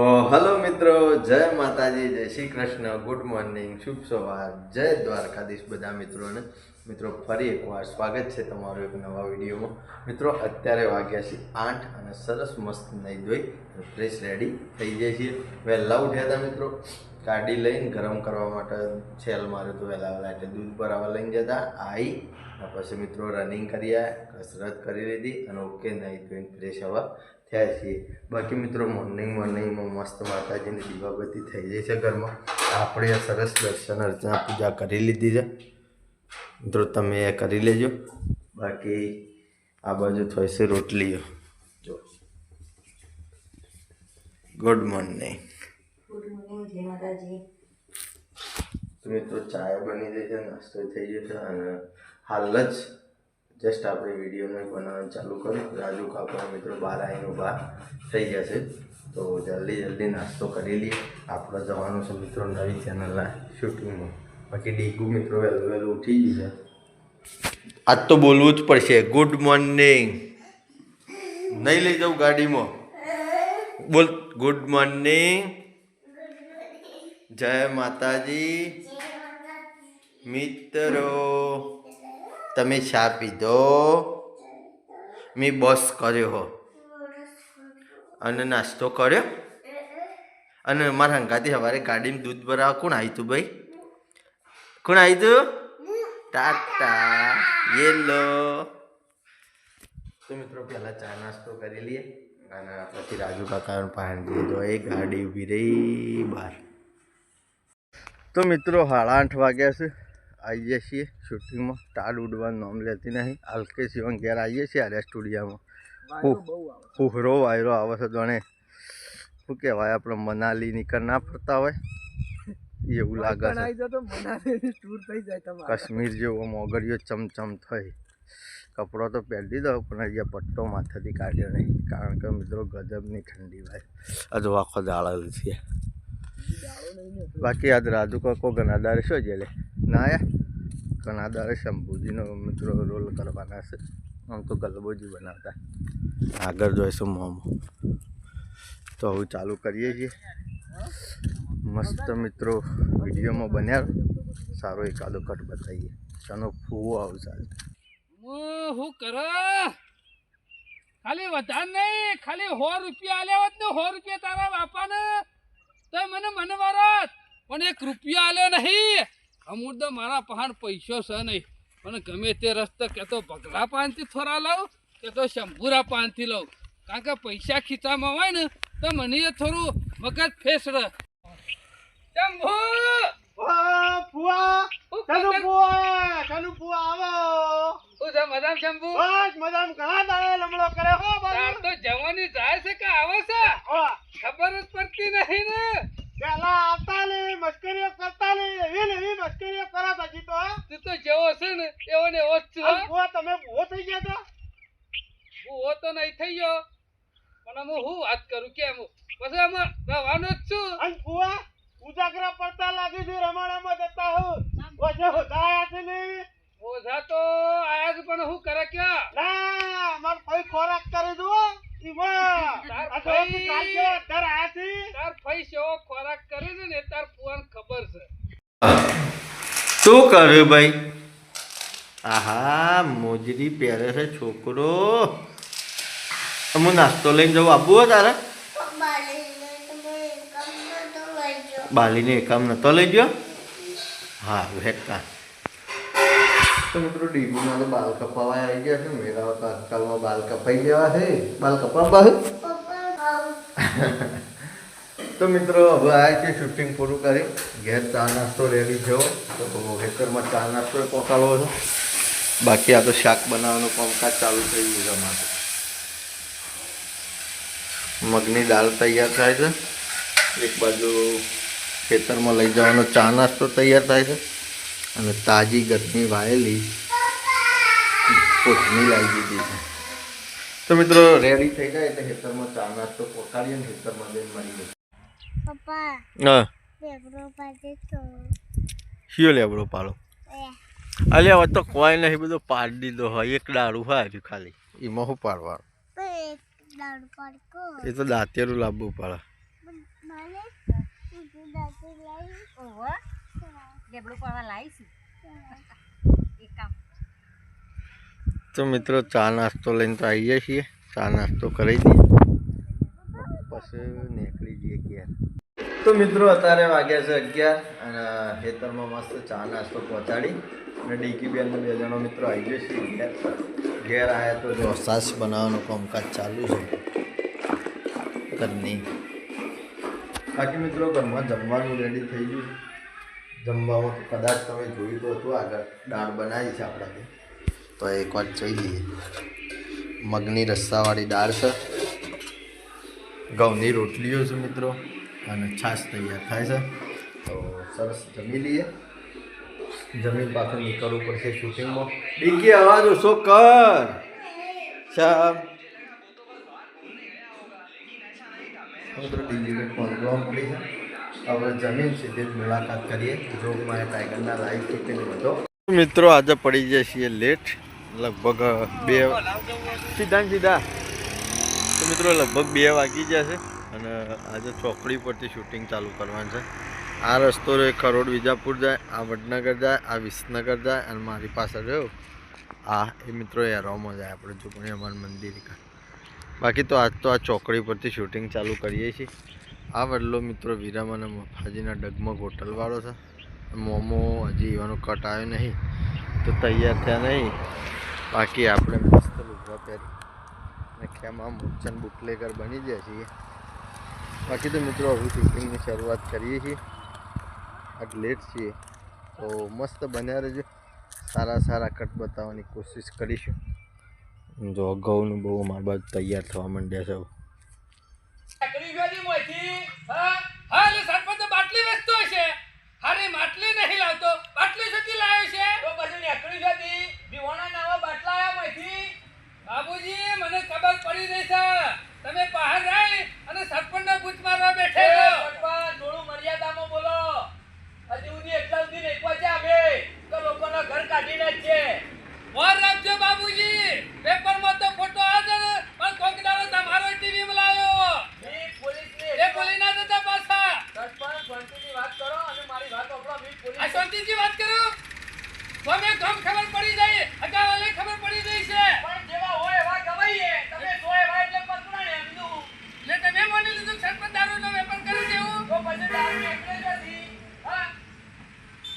Hello મિત્રો, જય માતાજી, જય શ્રી કૃષ્ણ, ગુડ મોર્નિંગ, શુભ સવાર, જય દ્વારકાધીશ બધા મિત્રોને. મિત્રો ફરી એકવાર સ્વાગત છે તમારું એક નવા વિડીયોમાં. મિત્રો અત્યારે વાગ્યા છે 8 અને સરસ મસ્ત નહીં ધોઈ ફ્રેશ રેડી થઈ જાય છીએ. વહેલા ઉઠ્યા હતા મિત્રો, ગાડી લઈને ગરમ કરવા માટે છેલ માર્યો તો વહેલા એટલે દૂધ ભરાવા લઈને જતા આવી. પછી મિત્રો રનિંગ કરી આવ્યા, કસરત કરી લીધી અને ઓકે નહીં ધોઈને ફ્રેશ હવા થયા છીએ. બાકી મિત્રો મોર્નિંગમાં મસ્ત માતાજીની દીવાબત્તી થઈ જાય છે ઘરમાં. આપણે સરસ દર્શન અર્ચના પૂજા કરી લીધી છે મિત્રો, તમે એ કરી લેજો. બાકી આ બાજુ થશે રોટલીઓ. જો ગુડ મોર્નિંગ. જય માતાજી. તો મિત્રો ચાય બની જાય છે, નાસ્તો થઈ ગયો છે અને હાલ જ જસ્ટ આપણે વિડીયોને બનાવવાનું ચાલુ કર્યું. રાજુ કાકા મિત્રો બહાર આવીને ઊભા થઈ ગયા છે, તો જલ્દી નાસ્તો કરી લઈએ. આપણે જવાનું છે મિત્રો નવી ચેનલના શૂટિંગમાં. બાકી ડીગુ મિત્રો વહેલું ઉઠી ગઈ છે. આજ તો બોલવું જ પડશે. ગુડ મોર્નિંગ નહીં લઈ જાઉં ગાડીમાં. બોલ ગુડ મોર્નિંગ, જય માતાજી. મિત્રો તમે ચા પીધો? મેં બસ કર્યો હો અને નાસ્તો કર્યો. અને મારા હંગાથી સવારે ગાડીમાં દૂધ ભરાવા કોણ આવ્યું તું ભાઈ? કોણ આવ્યું તું? ટાટા યેલો. તો મિત્રો પહેલાં ચા નાસ્તો કરી લઈએ અને પછી રાજુ કાકા પાણી દીધો. એ ગાડી ઊભી રહી બહાર. તો મિત્રો 8:30 વાગ્યા છે, આવી જઈએ છીએ શૂટિંગમાં. ટાળ ઉડવાનું નામ લેતી નહીં. હલકે સિવાન ઘેર આવીએ છીએ આર્યા સ્ટુડિયોમાં. ફુહરો વાયરો આવે છે જાણે શું કહેવાય, આપણે મનાલી નીકળ ના ફરતા હોય એવું લાગે છે. કાશ્મીર જેવો મોગરીઓ ચમચમ થઈ. કપડો તો પહેરી દો પણ અહીંયા પટ્ટો માથેથી કાઢ્યો નહીં, કારણ કે મિત્રો ગજબની ઠંડી ભાઈ. હજુ આખો દાળ છે. બાકી આજ રાજુ કાકો ગનાદારે શું જેલે ના આયા? ગનાદારે શંભુજીનો મિત્રો રોલ કરવાના છે. આમ તો ગલબોજી બનાવતા. આગળ જોઈશું મોમો. તો હવે ચાલુ કરીએ છીએ. મસ્ત મિત્રો વિડીયોમાં બન્યા સારો એકાદો કટ બતાવીએ. ચાલો ફૂવો આવશે. હું કરો ખાલી વધાર નહીં, ખાલી 100 રૂપિયા આલ્યા હોત ને 100 રૂપિયા તારા બાપાને તો મને મારત, પણ 1 રૂપિયા આલ્યો નહીં. અમુક તો મારા પહાડ પૈસો છે નહીં, પણ ગમે તે રસ્તે કે તો પગલા પાનથી થોડા લઉં કે તો શંભુરા પાનથી લઉં, કારણ કે પૈસા ખીચામાં હોય ને તો મને એ થોડું મગજ ફેસ રહે. શંભુ જવાની જાય છે કે આવે છે ખબર જ પડતી નહીં ને. પેલા આવતા ને મસ્કરીઓ કરતા ને એવી મસ્કરીઓ કરા પછી તો તું તો જેવો છે ને એવો ને એવો જ છું. તમે ભૂવો થઈ ગયા હતા? ભૂવો તો નહીં થઈ ગયો, પણ હું વાત કરું કેમ પછી અમે રહેવાનો જ છું. અને ફુવા ઉજાગરા પડતા લાગી છે, રમાડામાં જતા હું ઓછે હોતા છે ને. ઓઝા તો આયા છે પણ હું કરે ક્યાં? ના માર ભાઈ ખોરાક કરી દો તાર ફઈ સેવો ખોરાક કરે છે ને તાર ફુવાને ખબર છે. શું કર્યું ભાઈ? આહા મોજરી પહેરે છે છોકરો. હું નાસ્તો લઈને જવું આબુ હો તારે? બાલીને એકમ નતો લઈ ગયો? હા હેકા. તો મિત્રો ડીબીમાં તો બાલ કપાવા આવી ગયા છે. મેળાઓ તો આજકાલમાં બાલ કપાઈ ગયા છે. બાલ કપાવવા તો મિત્રો હવે આવ્યા છે શૂટિંગ પૂરું કરી ઘેર. ચા નાસ્તો રેડી થયો તો હેકરમાં ચા નાસ્તો પકાડવો છે. બાકી આ તો શાક બનાવવાનું કામકાજ ચાલુ થઈ ગયું છે અમારે. મગની દાળ તૈયાર થાય છે. એક બાજુ ખેતરમાં લઈ જવાનો ચા નાસ્તો તૈયાર થાય છે અને તાજી ગરમી વાયેલી કોથમી લાવી દીધી છે. તો મિત્રો રેડી થઈ જાય એટલે ખેતરમાં ચા નાસ્તો પકાડીએ ને ખેતરમાં જઈને મળી જાય. પપ્પા હા લેબરો પાડે તો શિયો લેબડો પાડો? અલે હવે તો કોઈ નહીં, બધું પાડી દીધો હોય. એક દારૂ હોય ખાલી, એમાં શું પાડવાનું? એ તો દાંતેરું લાવવું પડે. મને તું દાંતી લઈ ઓહો લેબડું પડવા લાવીશું એક કામ તો મિત્રો ચા નાસ્તો લઈને તો આવીએ છીએ. ચા નાસ્તો કરી દઈએ પછી નીકળી જઈએ ઘેર. તો મિત્રો અત્યારે વાગ્યા છે 11 અને ખેતરમાં મસ્ત ચા નાસ્તો પહોંચાડી અને ડીકી બેન બે જણો મિત્રો આવી ગયો છે ઘેર આવ્યા તો જો સાસ બનાવવાનું કામકાજ ચાલુ છે ઘરની. બાકી મિત્રો ઘરમાં જમવાનું રેડી થઈ ગયું છે. જમવામાં તો કદાચ તમે જોયું તો હતું આગળ દાળ બનાવી છે આપણાથી, તો એક વાર જોઈ લઈએ. મગની રસ્સાવાળી દાળ છે, ઘઉંની રોટલીઓ છે મિત્રો, અને છાશ તૈયાર થાય છે. તો સરસ જમી લઈએ. જમીન પાછળ નીકળવું પડશે શૂટિંગમાં. ડીકી અવાજ ઓછો કર. શામ મિત્રો ડીજીને ફોન પડી છે. હવે જમીન સીધી મુલાકાત કરીએ જોગમાં ટાઈગરના લાઈવ શૂટિંગ હતો. મિત્રો આજે પડી જાય છીએ લેટ, લગભગ 2 સીધા તો મિત્રો લગભગ 2 વાગી ગયા છે અને આજે ચોકડી પરથી શૂટિંગ ચાલુ કરવાનું છે. આ રસ્તો રહ્યો ખરોડ વિજાપુર જાય, આ વડનગર જાય, આ વિસનગર જાય અને મારી પાસે રહ્યો આ એ મિત્રો એરોમાં જાય આપણે જોગણી અમાર મંદિર. બાકી તો આજ તો આ ચોકડી પરથી શૂટિંગ ચાલુ કરીએ છીએ. આ વડલો મિત્રો વિરામ અને મફાજીના ડગમગ હોટલવાળો છે. મોમો હજી એવાનો કટ આવ્યો નહીં તો તૈયાર થયા નહીં. બાકી આપણે મસ્ત લુગડા પહેરી અને ખેમાં મૂર્છન બુટલેકર બની જાય છીએ. બાકી તો મિત્રો હવે શૂટિંગની શરૂઆત કરીએ છીએ. આજ લેટ છીએ તો મસ્ત બન્યા રહેજો. સારા કટ બતાવવાની કોશિશ કરીશું. જો ઘઉંનું બહુ મારા બાજુ તૈયાર થવા માંડ્યા છે. એકડી ગયો મોથી હા હા લે સરપંચ બાટલી વેચતો છે. હારે માટલી નહીં લાવતો, બાટલી સતી લાવ્યો છે. તો પછી એકડી ગયો દીવાના નાવા બાટલા આયા મોથી. બાબુજી મને ખબર પડી રહી છે તમે બહાર રહી અને સરપંચના બૂથ મારવા બેઠે છો. સરપંચ થોડું મર્યાદામાં બોલો. હજી ઉની એટલા સુધી નહીં પહોંચ્યા અમે તો લોકોના ઘર કાઢી નાખીએ. મોર રાખજો બાબુજી. પેપરમાં તો ફોટો આવે ને પણ કોક દાડો તમારો ટીવી માં લાવ્યો. મી પોલીસની એ પોલીસ ના જતા પાછા. સરપંચ શાંતિથી વાત કરો અને મારી વાત સાંભળો. મી પોલીસ આ શાંતિથી વાત કરો. તમે ગમ ખબર પડી જાય, અગાવાલે ખબર પડી ગઈ છે. પણ જેવા હોય એવા ગવાઈએ. તમે જો એવા એટલે પકડાણે બીજું. લે તમે માની લીધું સરપંચ દારૂનો વેપાર કરી દેવું તો પછી દારૂ એકલે જતી. હા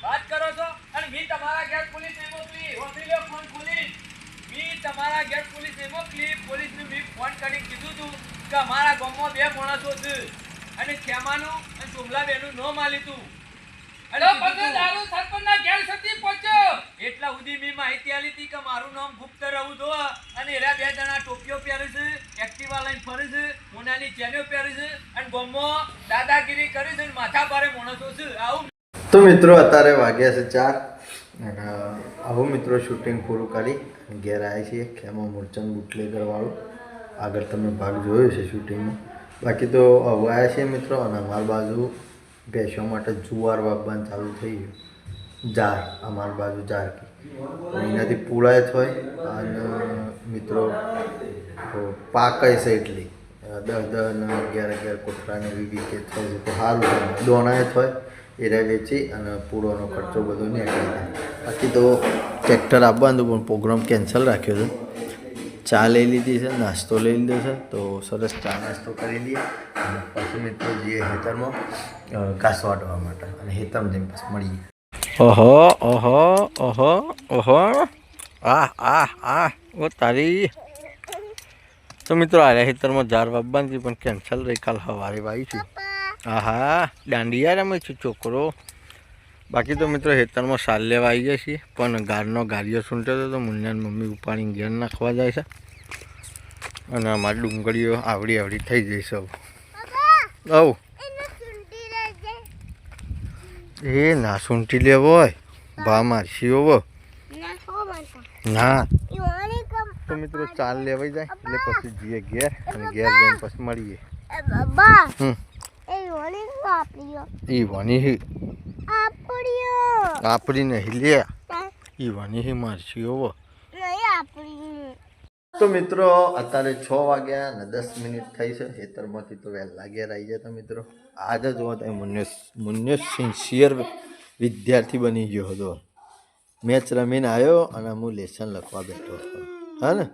વાત કરો છો અને મી તમારા ઘેર પોલીસ નહીં મોકલી. હોતી લ્યો ફોન પોલીસ. મી તમારા ઘેર પોલીસ નહીં મોકલી. પોલીસને મી ફોન કરી કીધું તું કે અમારા ગામમાં 2 માણસો છે અને ખેમાનું અને સોમલાબેનું નામ આલી તું. અને પછી દારૂ સરપંચના ઘેર સુધી પહોંચ્યો એટલા સુધી મી માહિતી આલી હતી કે મારું નામ ગુપ્ત રહું દો અને એરા 2 જણા ટોપીઓ પહેરે છે, એક્ટિવા લઈને ફરે છે, મોનાની ચેનીઓ પહેરે છે અને ગામમાં દાદાગીરી કરી છે અને માથા ભારે માણસો છે. આવું તો મિત્રો અત્યારે વાગ્યા છે 4 અને આવું મિત્રો શૂટિંગ પૂરું કરી ઘેર આવ્યા છીએ. ખેમાં મૂર્છન બુટલેકરવાળું આગળ તમે ભાગ જોયો છે શૂટિંગમાં. બાકી તો હવે આવ્યા છીએ મિત્રો અને અમારી બાજુ ભેંસો માટે જુવાર વાવવાનું ચાલુ થઈ ગયું. જાર અમારી બાજુ જાર એનાથી પૂળાય હોય અને મિત્રો પાકાય છે એટલી 10 અને 11 કોઠરાને એવી વિકેટ થાય છે તો સારું થાય. દોણાય હોય એ વેચી અને પૂળોનો ખર્ચો બધો નીકળી જાય. બાકી તો ટ્રેક્ટર આપવાનું પણ પ્રોગ્રામ કેન્સલ રાખ્યો છે. ચા લઈ લીધી છે, નાસ્તો લઈ લીધો છે, તો સરસ ચા નાસ્તો કરી લઈએ અને પછી મિત્રો જઈએ ખેતરમાં ઘાસ વાટવા માટે અને ખેતરમાં જઈને પછી મળીએ. ઓહો ઓહો ઓહો ઓહો ઓ તારી. તો મિત્રો આ ખેતરમાં જાર વાવવાની પણ કેન્સલ રહી. કાલ સવારે વાવી છું. હા દાંડિયા રમે છું છોકરો. બાકી તો મિત્રો ખેતરમાં સાલ લેવા આવી ગયા છીએ પણ ગારિયો સૂંટ્યો હતો તો મુન્નાની મમ્મી ઉપાડીને ઘેર નાખવા જાય છે અને અમારી ડુંગળીઓ આવડી થઈ જઈશ. હવે એ ના સૂંટી લેવો હોય ભા મારશી હોવો ના. તો મિત્રો ચાલ લેવાઈ જાય એટલે પછી જઈએ ઘેર અને ઘેર જઈને પછી મળીએ. ઈ વાની આપણી નહીં લે. ઈ વાની મારશી હોવો તો મિત્રો અત્યારે 6 વાગ્યા ને 10 મિનિટ થઈ છે. ખેતરમાંથી તો વહેલા ઘેર આવી જતા મિત્રો. આજે જો તમે મુન્નેશ સિન્સિયર વિદ્યાર્થી બની ગયો હતો. મેચ રમીને આવ્યો અને હું લેસન લખવા બેઠો હતો. હા ને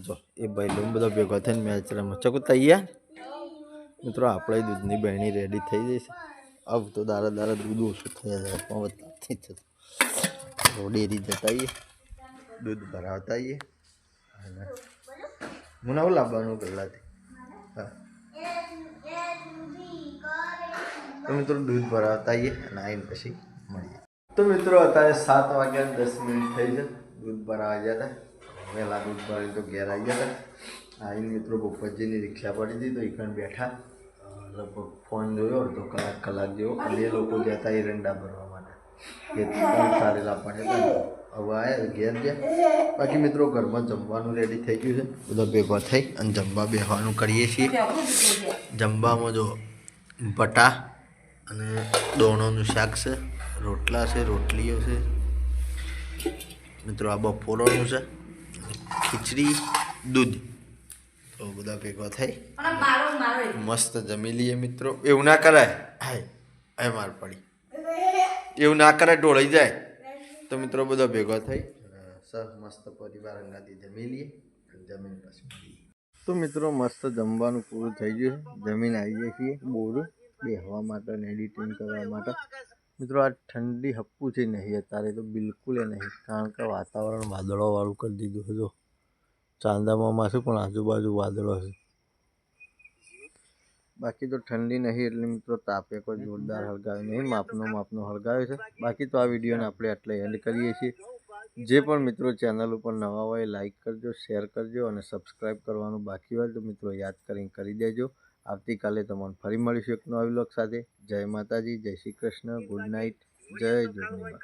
જો એ ભાઈ બધો ભેગો થઈને મેચ રમે. ચકુ તૈયાર મિત્રો? આપણે દૂધની બહેણી રેડી થઈ જઈશ. अब तो दारा दूध ओછું થઈ જાય પણ વધતી જ ડેરી જતા આવીએ, દૂધ ભરાવતા આવીએ અને મને આવું લાવવાનું પહેલાંથી. હા તો મિત્રો દૂધ ભરાવતા આવીએ અને આવીને પછી મળીએ. તો મિત્રો અત્યારે 7 વાગ્યા 10 મિનિટ થઈ છે. દૂધ ભરાવા ગયા હતા. વહેલા દૂધ ભરાઈને તો ઘેર આવી ગયા હતા. આવીને મિત્રો ભોપતજીની રિક્ષા પડી હતી તો એકણ બેઠા લગભગ ફોન જોયો અડધો કલાક જેવો. અને એ લોકો ગયા હતા એરંડા ભરવા માટે. એ ત્રણ સારેલા પણ હતા. હવે આવ્યા ઘેર ગયા. બાકી મિત્રો ઘરમાં જમવાનું રેડી થઈ ગયું છે. બધા ભેગા થઈ અને જમવા બેસવાનું કરીએ છીએ. જમવામાં જો બટા અને દોણોનું શાક છે, રોટલા છે, રોટલીઓ છે મિત્રો. આ બપોરનું છે, ખીચડી, દૂધ. તો બધા ભેગા થઈ મસ્ત જમી લઈએ મિત્રો. એવું ના કરાય, હાય માર પડી, એવું ના કરાય, ઢોળાઈ જાય. તો મિત્રો બધા ભેગા થઈ સર મસ્ત પરિવાર અંગાથી જમી લઈએ. જમીન પછી મળીએ. તો મિત્રો મસ્ત જમવાનું પૂરું થઈ ગયું છે. જમીન આવી જઈએ છીએ બોરું બેસવા માટે અને એડિટિંગ કરવા માટે. મિત્રો આ ઠંડી હપ્પું છે નહીં અત્યારે તો બિલકુલ નહીં, કારણ કે વાતાવરણ વાદળોવાળું કરી દીધું છે. જો ચાંદામાં માથું પણ આજુબાજુ વાદળો છે. બાકી તો ઠંડી નહીં એટલે મિત્રો તાપે કોઈ જોરદાર હળગાવ્યો નહીં, માપનો હળગાવ્યો છે. બાકી તો આ વિડીયોને આપણે એટલે એન્ડ કરીએ છીએ. જે પણ મિત્રો ચેનલ ઉપર નવા હોય લાઈક કરજો, શેર કરજો અને સબસ્ક્રાઈબ કરવાનું બાકી હોય તો મિત્રો યાદ કરીને કરી દેજો. આવતીકાલે તમને ફરી મળીશું એક નવા વ્લોગ સાથે. જય માતાજી, જય શ્રી કૃષ્ણ, ગુડ નાઇટ, જય જોગણીમાં.